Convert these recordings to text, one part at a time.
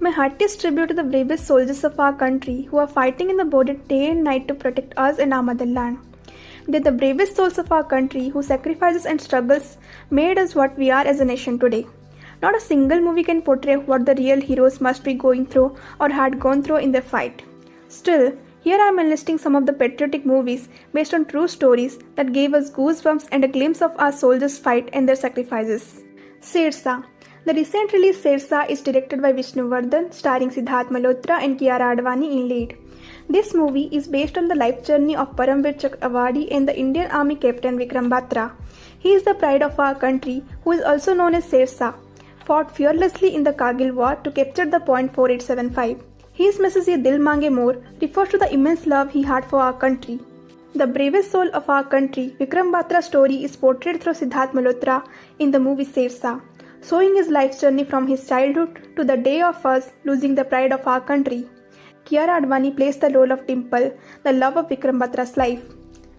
My heartiest tribute to the bravest soldiers of our country who are fighting in the border day and night to protect us and our motherland. They're the bravest souls of our country whose sacrifices and struggles made us what we are as a nation today. Not a single movie can portray what the real heroes must be going through or had gone through in their fight. Still, here I am enlisting some of the patriotic movies based on true stories that gave us goosebumps and a glimpse of our soldiers' fight and their sacrifices. Shersa. The recent release Shersa is directed by Vishnu Vardhan, starring Siddharth Malhotra and Kiara Advani in lead. This movie is based on the life journey of Paramveer Chakra Awardee and the Indian Army Captain Vikram Batra. He is the pride of our country, who is also known as Shersa, fought fearlessly in the Kargil War to capture the point 4875. His message Ye Dil Mange More refers to the immense love he had for our country. The bravest soul of our country, Vikram Batra's story is portrayed through Siddharth Malhotra in the movie Shersa, showing his life journey from his childhood to the day of us losing the pride of our country. Kiara Advani plays the role of Dimple, the love of Vikram Batra's life.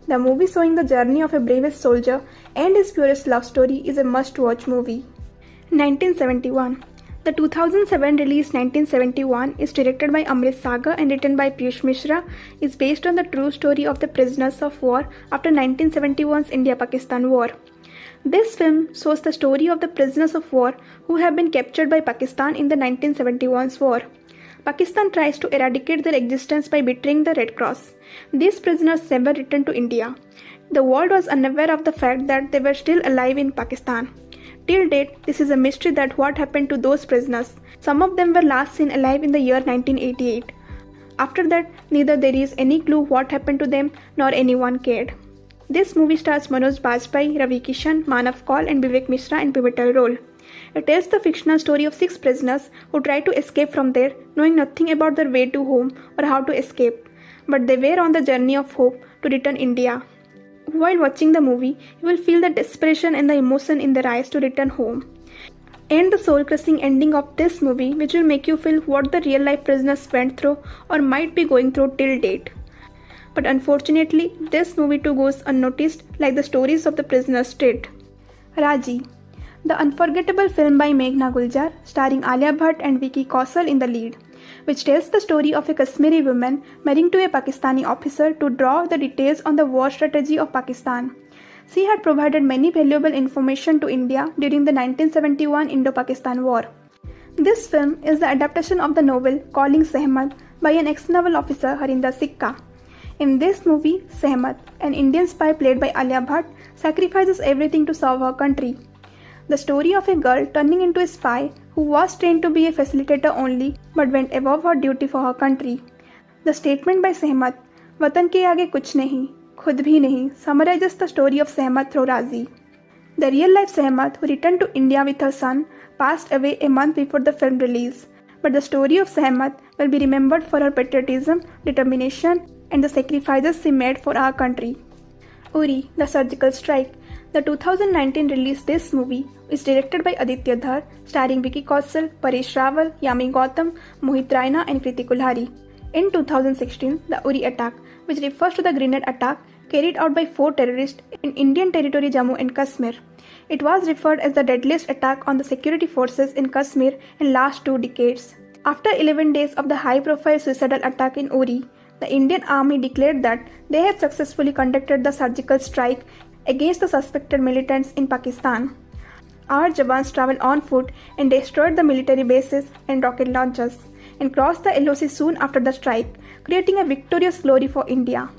The movie showing the journey of a bravest soldier and his purest love story is a must-watch movie. 1971. The 2007 release 1971 is directed by Amrit Sagar and written by Piyush Mishra, is based on the true story of the prisoners of war after 1971's India-Pakistan War. This film shows the story of the prisoners of war who have been captured by Pakistan in the 1971's war. Pakistan tries to eradicate their existence by betraying the Red Cross. These prisoners never returned to India. The world was unaware of the fact that they were still alive in Pakistan. Till date, this is a mystery that what happened to those prisoners. Some of them were last seen alive in the year 1988. After that, neither there is any clue what happened to them nor anyone cared. This movie stars Manoj Bajpayee, Ravi Kishan, Manav Kaul and Vivek Mishra in pivotal role. It tells the fictional story of 6 prisoners who try to escape from there, knowing nothing about their way to home or how to escape. But they were on the journey of hope to return India. While watching the movie, you will feel the desperation and the emotion in their eyes to return home. And the soul-crushing ending of this movie, which will make you feel what the real-life prisoners went through or might be going through till date. But unfortunately, this movie too goes unnoticed like the stories of the prisoners did. Raji. The unforgettable film by Meghna Guljar, starring Alia Bhatt and Vicky Kaushal in the lead, which tells the story of a Kashmiri woman marrying to a Pakistani officer to draw the details on the war strategy of Pakistan. She had provided many valuable information to India during the 1971 Indo-Pakistan War. This film is the adaptation of the novel Calling Sehmat by an ex-naval officer Harinder Sikka. In this movie, Sehmat, an Indian spy played by Alia Bhatt, sacrifices everything to serve her country. The story of a girl turning into a spy who was trained to be a facilitator only but went above her duty for her country. The statement by Sehmat, "Watan ke aage kuch nahi, khud bhi nahi," summarizes the story of Sehmat through Razi. The real-life Sehmat, who returned to India with her son, passed away a month before the film release. But the story of Sehmat will be remembered for her patriotism, determination, and the sacrifices she made for our country. Uri, The Surgical Strike. The 2019 release this movie is directed by Aditya Dhar, starring Vicky Kaushal, Paresh Rawal, Yami Gautam, Mohit Raina and Kriti Kulhari. In 2016, the Uri attack, which refers to the grenade attack carried out by 4 terrorists in Indian territory Jammu and Kashmir. It was referred as the deadliest attack on the security forces in Kashmir in last 2 decades. After 11 days of the high-profile suicidal attack in Uri, the Indian Army declared that they had successfully conducted the surgical strike against the suspected militants in Pakistan. Our Jawans traveled on foot and destroyed the military bases and rocket launchers and crossed the LOC soon after the strike, creating a victorious glory for India.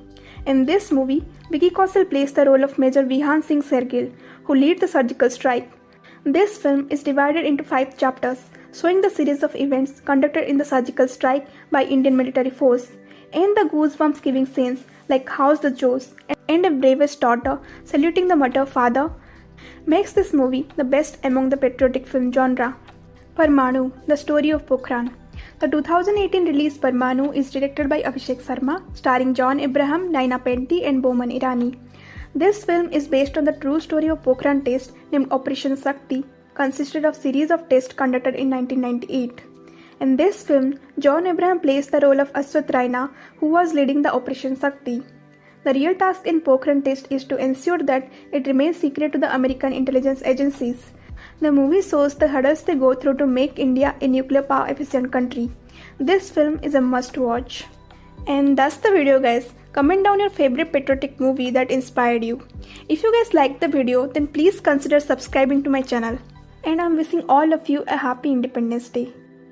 In this movie, Vicky Kaushal plays the role of Major Vihan Singh Sergil, who lead the surgical strike. This film is divided into 5 chapters, showing the series of events conducted in the surgical strike by Indian military force, and the goosebumps-giving scenes like How's the Joes and a bravest daughter saluting the mother father makes this movie the best among the patriotic film genre. Parmanu, The Story of Pokhran. The 2018 release Parmanu is directed by Abhishek Sharma, starring John Abraham, Naina Penty and Boman Irani. This film is based on the true story of Pokhran test named Operation Shakti, consisted of series of tests conducted in 1998. In this film, John Abraham plays the role of Ashwath Raina, who was leading the Operation Shakti. The real task in Pokhran test is to ensure that it remains secret to the American intelligence agencies. The movie shows the hurdles they go through to make India a nuclear power efficient country. This film is a must watch. And that's the video, guys. Comment down your favorite patriotic movie that inspired you. If you guys liked the video, then please consider subscribing to my channel. And I'm wishing all of you a happy Independence Day.